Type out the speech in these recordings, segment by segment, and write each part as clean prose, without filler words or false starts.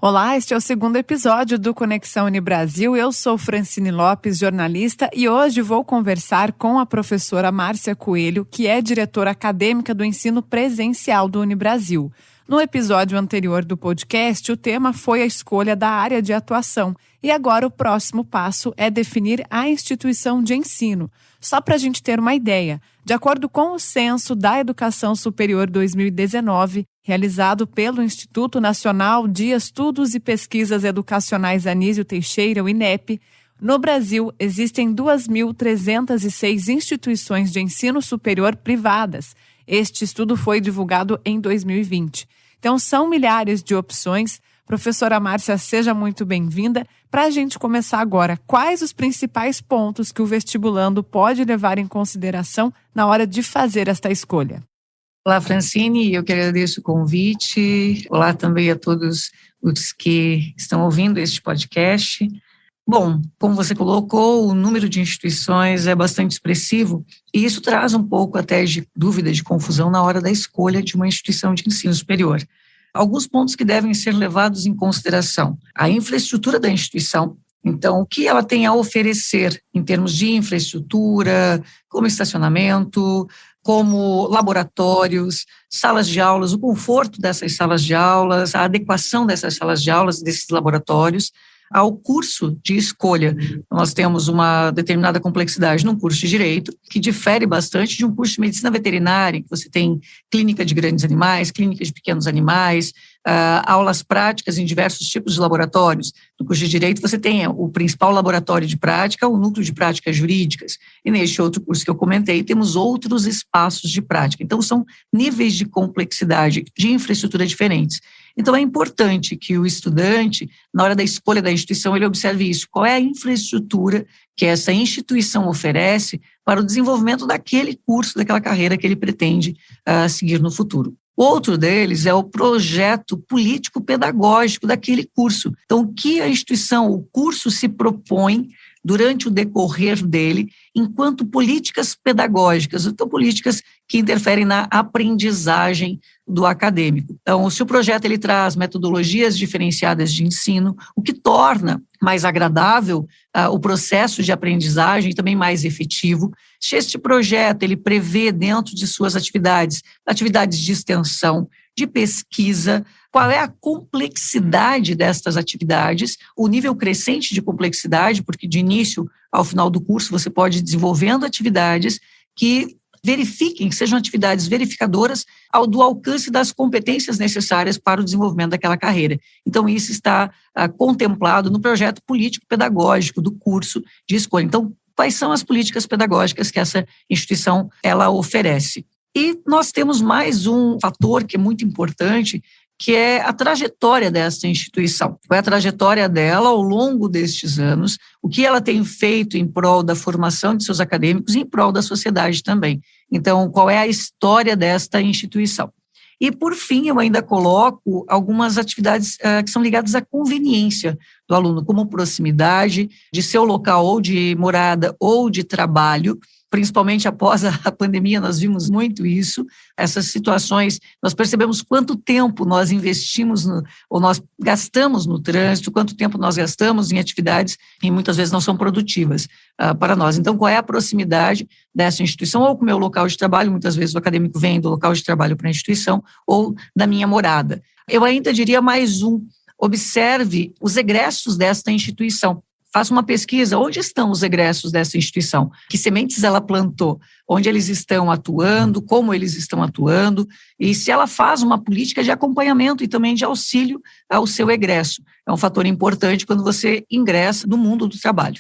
Olá, este é o segundo episódio do Conexão Unibrasil. Eu sou Francine Lopes, jornalista, e hoje vou conversar com a professora Márcia Coelho, que é diretora acadêmica do ensino presencial do Unibrasil. No episódio anterior do podcast, o tema foi a escolha da área de atuação. E agora o próximo passo é definir a instituição de ensino. Só para a gente ter uma ideia, de acordo com o Censo da Educação Superior 2019, realizado pelo Instituto Nacional de Estudos e Pesquisas Educacionais Anísio Teixeira, o INEP, no Brasil existem 2.306 instituições de ensino superior privadas. Este estudo foi divulgado em 2020. Então, são milhares de opções. Professora Márcia, seja muito bem-vinda. Para a gente começar agora, quais os principais pontos que o vestibulando pode levar em consideração na hora de fazer esta escolha? Olá, Francine, eu que agradeço o convite. Olá também a todos os que estão ouvindo este podcast. Bom, como você colocou, o número de instituições é bastante expressivo e isso traz um pouco até de dúvida, de confusão na hora da escolha de uma instituição de ensino superior. Alguns pontos que devem ser levados em consideração: a infraestrutura da instituição. Então, o que ela tem a oferecer em termos de infraestrutura, como estacionamento, como laboratórios, salas de aulas, o conforto dessas salas de aulas, a adequação dessas salas de aulas, desses laboratórios, ao curso de escolha. Nós temos uma determinada complexidade num curso de Direito, que difere bastante de um curso de Medicina Veterinária, em que você tem clínica de grandes animais, clínica de pequenos animais, aulas práticas em diversos tipos de laboratórios. No curso de Direito você tem o principal laboratório de prática, o núcleo de práticas jurídicas, e neste outro curso que eu comentei, temos outros espaços de prática. Então, são níveis de complexidade, de infraestrutura diferentes. Então, é importante que o estudante, na hora da escolha da instituição, ele observe isso. Qual é a infraestrutura que essa instituição oferece para o desenvolvimento daquele curso, daquela carreira que ele pretende seguir no futuro. Outro deles é o projeto político-pedagógico daquele curso. Então, o que a instituição, o curso se propõe durante o decorrer dele, enquanto políticas pedagógicas, então políticas que interferem na aprendizagem do acadêmico. Então, se o projeto ele traz metodologias diferenciadas de ensino, o que torna mais agradável o processo de aprendizagem, também mais efetivo. Se este projeto ele prevê dentro de suas atividades de extensão, de pesquisa, qual é a complexidade destas atividades, o nível crescente de complexidade, porque de início ao final do curso você pode ir desenvolvendo atividades que verifiquem, que sejam atividades verificadoras do alcance das competências necessárias para o desenvolvimento daquela carreira. Então, isso está contemplado no projeto político-pedagógico do curso de escolha. Então, quais são as políticas pedagógicas que essa instituição ela oferece? E nós temos mais um fator que é muito importante, que é a trajetória dessa instituição. Qual é a trajetória dela ao longo destes anos, o que ela tem feito em prol da formação de seus acadêmicos e em prol da sociedade também. Então, qual é a história desta instituição? E, por fim, eu ainda coloco algumas atividades que são ligadas à conveniência do aluno, como proximidade de seu local ou de morada ou de trabalho. Principalmente após a pandemia, nós vimos muito isso, essas situações, nós percebemos quanto tempo nós investimos, ou nós gastamos no trânsito, quanto tempo nós gastamos em atividades que muitas vezes não são produtivas para nós. Então, qual é a proximidade dessa instituição, ou com o meu local de trabalho? Muitas vezes o acadêmico vem do local de trabalho para a instituição, ou da minha morada. Eu ainda diria mais observe os egressos desta instituição. Faça uma pesquisa, onde estão os egressos dessa instituição? Que sementes ela plantou? Onde eles estão atuando? Como eles estão atuando? E se ela faz uma política de acompanhamento e também de auxílio ao seu egresso. É um fator importante quando você ingressa no mundo do trabalho.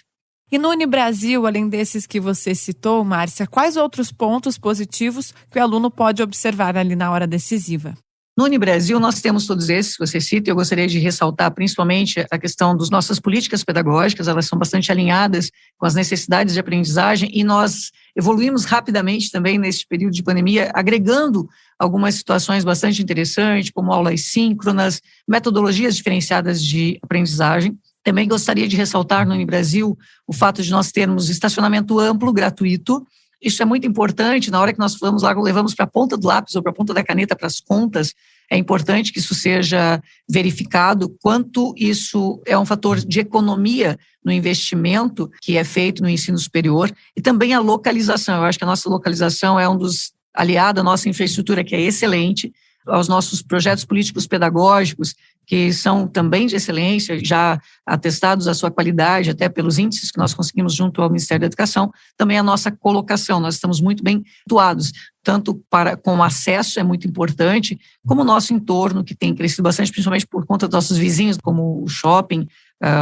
E no Unibrasil, além desses que você citou, Márcia, quais outros pontos positivos que o aluno pode observar ali na hora decisiva? No Unibrasil, nós temos todos esses que você cita, e eu gostaria de ressaltar principalmente a questão das nossas políticas pedagógicas. Elas são bastante alinhadas com as necessidades de aprendizagem e nós evoluímos rapidamente também nesse período de pandemia, agregando algumas situações bastante interessantes, como aulas síncronas, metodologias diferenciadas de aprendizagem. Também gostaria de ressaltar no Unibrasil o fato de nós termos estacionamento amplo, gratuito. Isso é muito importante, na hora que nós vamos lá, levamos para a ponta do lápis ou para a ponta da caneta para as contas, é importante que isso seja verificado, quanto isso é um fator de economia no investimento que é feito no ensino superior e também a localização. Eu acho que a nossa localização é um dos aliados à nossa infraestrutura, que é excelente, aos nossos projetos políticos pedagógicos, que são também de excelência, já atestados a sua qualidade, até pelos índices que nós conseguimos junto ao Ministério da Educação, também a nossa colocação, nós estamos muito bem atuados, tanto com acesso é muito importante, como o nosso entorno, que tem crescido bastante, principalmente por conta dos nossos vizinhos, como o shopping,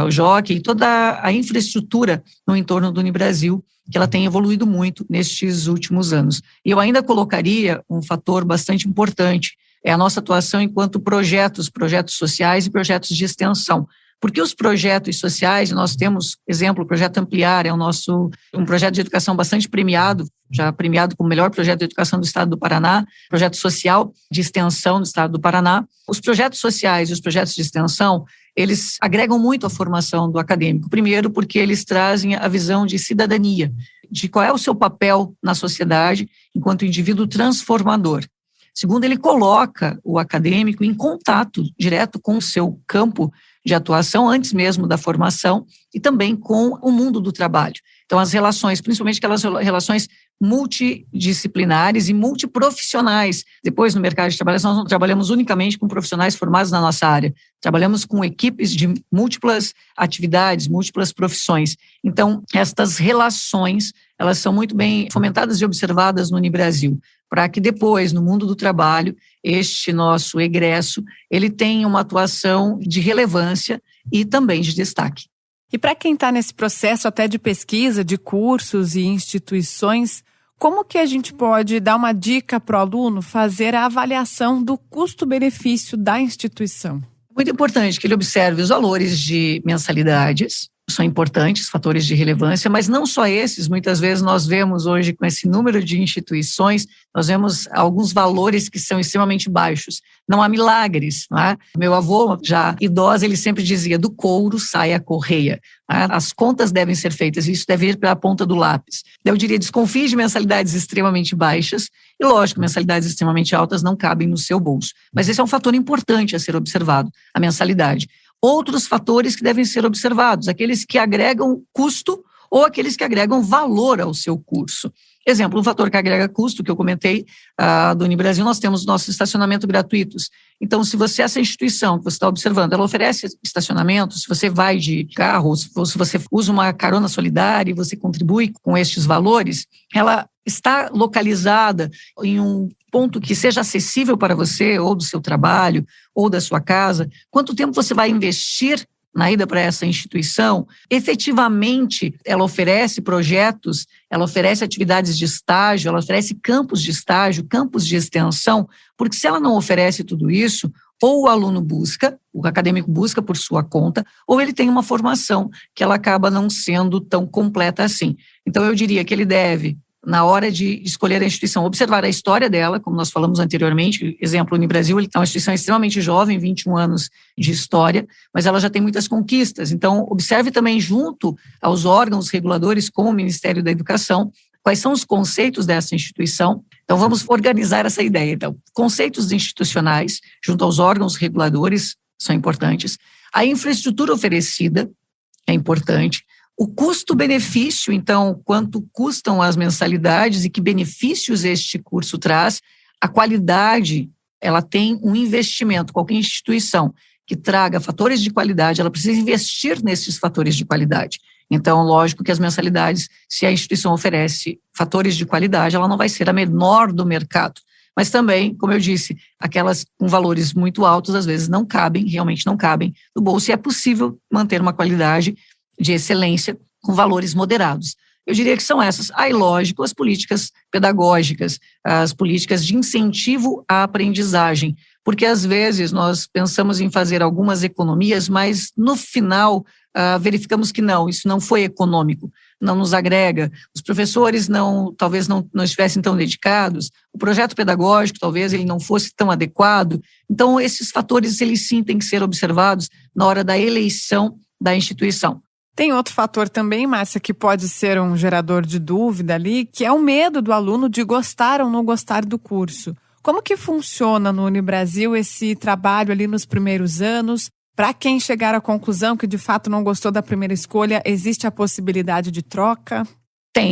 o Jockey, e toda a infraestrutura no entorno do Unibrasil, que ela tem evoluído muito nestes últimos anos. E eu ainda colocaria um fator bastante importante, é a nossa atuação enquanto projetos sociais e projetos de extensão. Porque os projetos sociais, nós temos, exemplo, o Projeto Ampliar, é um projeto de educação bastante premiado, já premiado como o melhor projeto de educação do Estado do Paraná, projeto social de extensão do Estado do Paraná. Os projetos sociais e os projetos de extensão, eles agregam muito a formação do acadêmico. Primeiro, porque eles trazem a visão de cidadania, de qual é o seu papel na sociedade enquanto indivíduo transformador. Segundo, ele coloca o acadêmico em contato direto com o seu campo de atuação, antes mesmo da formação, e também com o mundo do trabalho. Então, as relações, principalmente aquelas relações multidisciplinares e multiprofissionais. Depois, no mercado de trabalho, nós não trabalhamos unicamente com profissionais formados na nossa área, trabalhamos com equipes de múltiplas atividades, múltiplas profissões. Então, estas relações, elas são muito bem fomentadas e observadas no Unibrasil, para que depois, no mundo do trabalho, este nosso egresso, ele tenha uma atuação de relevância e também de destaque. E para quem está nesse processo até de pesquisa, de cursos e instituições, como que a gente pode dar uma dica para o aluno fazer a avaliação do custo-benefício da instituição? Muito importante que ele observe os valores de mensalidades, são importantes, fatores de relevância, mas não só esses, muitas vezes nós vemos hoje com esse número de instituições, nós vemos alguns valores que são extremamente baixos. Não há milagres, não é? Meu avô, já idoso, ele sempre dizia, do couro sai a correia. As contas devem ser feitas, isso deve ir para a ponta do lápis. Eu diria, desconfie de mensalidades extremamente baixas e, lógico, mensalidades extremamente altas não cabem no seu bolso. Mas esse é um fator importante a ser observado, a mensalidade. Outros fatores que devem ser observados, aqueles que agregam custo ou aqueles que agregam valor ao seu curso. Exemplo, um fator que agrega custo, que eu comentei, do Unibrasil, nós temos nossos estacionamento gratuitos. Então, se você, essa instituição que você está observando, ela oferece estacionamento, se você vai de carro, ou se você usa uma carona solidária e você contribui com estes valores, ela está localizada em um ponto que seja acessível para você, ou do seu trabalho, ou da sua casa. Quanto tempo você vai investir na ida para essa instituição? Efetivamente, ela oferece projetos, ela oferece atividades de estágio, ela oferece campos de estágio, campos de extensão, porque se ela não oferece tudo isso, ou o aluno busca, o acadêmico busca por sua conta, ou ele tem uma formação que ela acaba não sendo tão completa assim. Então, eu diria que ele deve, na hora de escolher a instituição, observar a história dela, como nós falamos anteriormente. Exemplo, o Unibrasil, ele é uma instituição extremamente jovem, 21 anos de história, mas ela já tem muitas conquistas. Então, observe também junto aos órgãos reguladores, como o Ministério da Educação, quais são os conceitos dessa instituição. Então, vamos organizar essa ideia. Então, conceitos institucionais, junto aos órgãos reguladores, são importantes. A infraestrutura oferecida é importante. O custo-benefício, então, quanto custam as mensalidades e que benefícios este curso traz. A qualidade, ela tem um investimento. Qualquer instituição que traga fatores de qualidade, ela precisa investir nesses fatores de qualidade. Então, lógico que as mensalidades, se a instituição oferece fatores de qualidade, ela não vai ser a menor do mercado. Mas também, como eu disse, aquelas com valores muito altos, às vezes não cabem, realmente não cabem no bolso, e é possível manter uma qualidade de excelência com valores moderados. Eu diria que são essas. Aí, lógico, as políticas pedagógicas, as políticas de incentivo à aprendizagem, porque às vezes nós pensamos em fazer algumas economias, mas no final verificamos que não, isso não foi econômico, não nos agrega, os professores talvez não estivessem tão dedicados, o projeto pedagógico talvez ele não fosse tão adequado. Então, esses fatores, eles sim têm que ser observados na hora da eleição da instituição. Tem outro fator também, Márcia, que pode ser um gerador de dúvida ali, que é o medo do aluno de gostar ou não gostar do curso. Como que funciona no Unibrasil esse trabalho ali nos primeiros anos? Para quem chegar à conclusão que de fato não gostou da primeira escolha, existe a possibilidade de troca?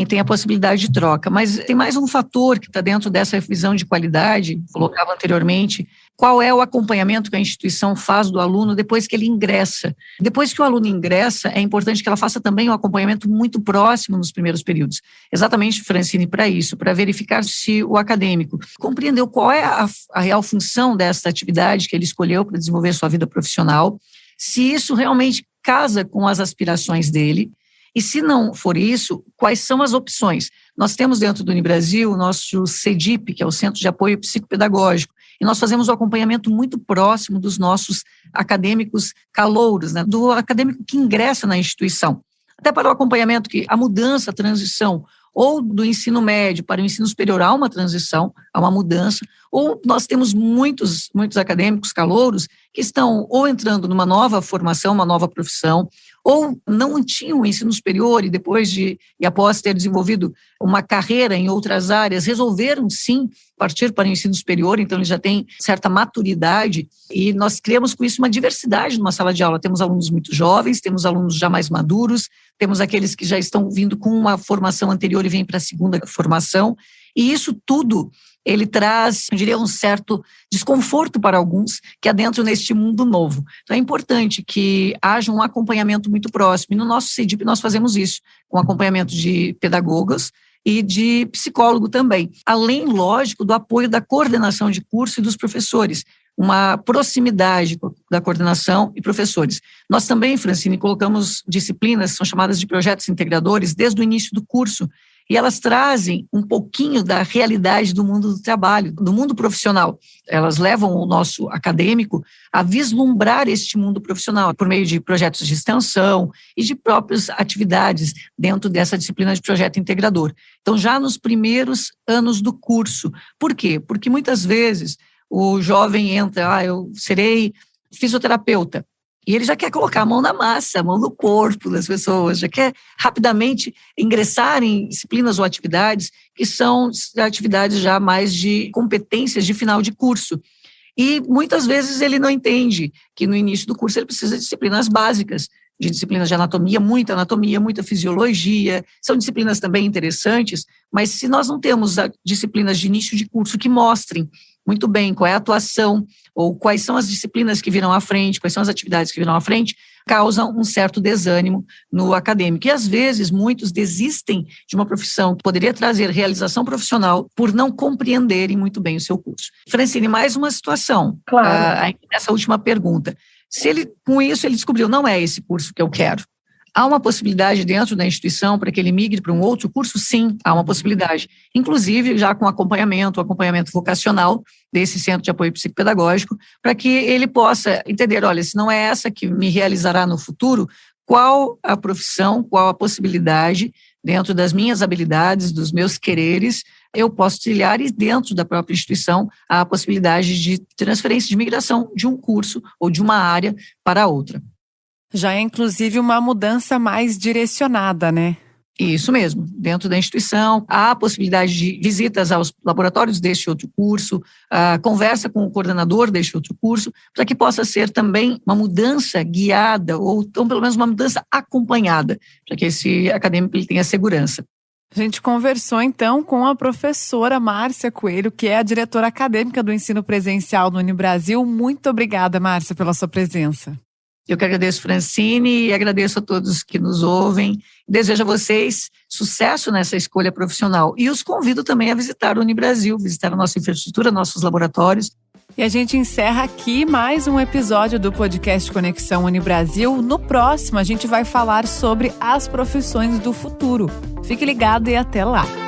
Tem a possibilidade de troca, mas tem mais um fator que está dentro dessa visão de qualidade, colocava anteriormente, qual é o acompanhamento que a instituição faz do aluno depois que ele ingressa. Depois que o aluno ingressa, é importante que ela faça também um acompanhamento muito próximo nos primeiros períodos. Exatamente, Francine, para isso, para verificar se o acadêmico compreendeu qual é a real função dessa atividade que ele escolheu para desenvolver sua vida profissional, se isso realmente casa com as aspirações dele. E se não for isso, quais são as opções? Nós temos dentro do Unibrasil o nosso CEDIP, que é o Centro de Apoio Psicopedagógico, e nós fazemos o acompanhamento muito próximo dos nossos acadêmicos calouros, né, do acadêmico que ingressa na instituição. Até para o acompanhamento que a mudança, a transição, ou do ensino médio para o ensino superior há uma transição, há uma mudança, ou nós temos muitos acadêmicos calouros que estão ou entrando numa nova formação, uma nova profissão, ou não tinham o ensino superior e após ter desenvolvido uma carreira em outras áreas, resolveram sim partir para o ensino superior, então eles já têm certa maturidade e nós criamos com isso uma diversidade numa sala de aula. Temos alunos muito jovens, temos alunos já mais maduros, temos aqueles que já estão vindo com uma formação anterior e vêm para a segunda formação, e isso tudo ele traz, eu diria, um certo desconforto para alguns que adentram neste mundo novo. Então é importante que haja um acompanhamento muito próximo, e no nosso CEDIP nós fazemos isso, com acompanhamento de pedagogos e de psicólogo também, além, lógico, do apoio da coordenação de curso e dos professores, uma proximidade da coordenação e professores. Nós também, Francine, colocamos disciplinas, são chamadas de projetos integradores, desde o início do curso, e elas trazem um pouquinho da realidade do mundo do trabalho, do mundo profissional. Elas levam o nosso acadêmico a vislumbrar este mundo profissional por meio de projetos de extensão e de próprias atividades dentro dessa disciplina de projeto integrador. Então, já nos primeiros anos do curso. Por quê? Porque muitas vezes o jovem entra, eu serei fisioterapeuta. E ele já quer colocar a mão na massa, a mão no corpo das pessoas, já quer rapidamente ingressar em disciplinas ou atividades que são atividades já mais de competências de final de curso. E muitas vezes ele não entende que no início do curso ele precisa de disciplinas básicas, de disciplinas de anatomia, muita fisiologia, são disciplinas também interessantes, mas se nós não temos disciplinas de início de curso que mostrem muito bem qual é a atuação ou quais são as disciplinas que virão à frente, quais são as atividades que virão à frente, causam um certo desânimo no acadêmico. E às vezes muitos desistem de uma profissão que poderia trazer realização profissional por não compreenderem muito bem o seu curso. Francine, mais uma situação, claro. Essa última pergunta. Se ele, com isso, ele descobriu, não é esse curso que eu quero. Há uma possibilidade dentro da instituição para que ele migre para um outro curso? Sim, há uma possibilidade. Inclusive, já com acompanhamento vocacional desse Centro de Apoio Psicopedagógico, para que ele possa entender, olha, se não é essa que me realizará no futuro, qual a profissão, qual a possibilidade, dentro das minhas habilidades, dos meus quereres, eu posso trilhar, e dentro da própria instituição há a possibilidade de transferência de migração de um curso ou de uma área para outra. Já é, inclusive, uma mudança mais direcionada, né? Isso mesmo. Dentro da instituição, há a possibilidade de visitas aos laboratórios deste outro curso, a conversa com o coordenador deste outro curso, para que possa ser também uma mudança guiada, ou então, pelo menos, uma mudança acompanhada, para que esse acadêmico ele tenha segurança. A gente conversou, então, com a professora Márcia Coelho, que é a diretora acadêmica do ensino presencial no Unibrasil. Muito obrigada, Márcia, pela sua presença. Eu que agradeço, Francine, e agradeço a todos que nos ouvem. Desejo a vocês sucesso nessa escolha profissional. E os convido também a visitar o Unibrasil, visitar a nossa infraestrutura, nossos laboratórios. E a gente encerra aqui mais um episódio do podcast Conexão Unibrasil. No próximo, a gente vai falar sobre as profissões do futuro. Fique ligado e até lá!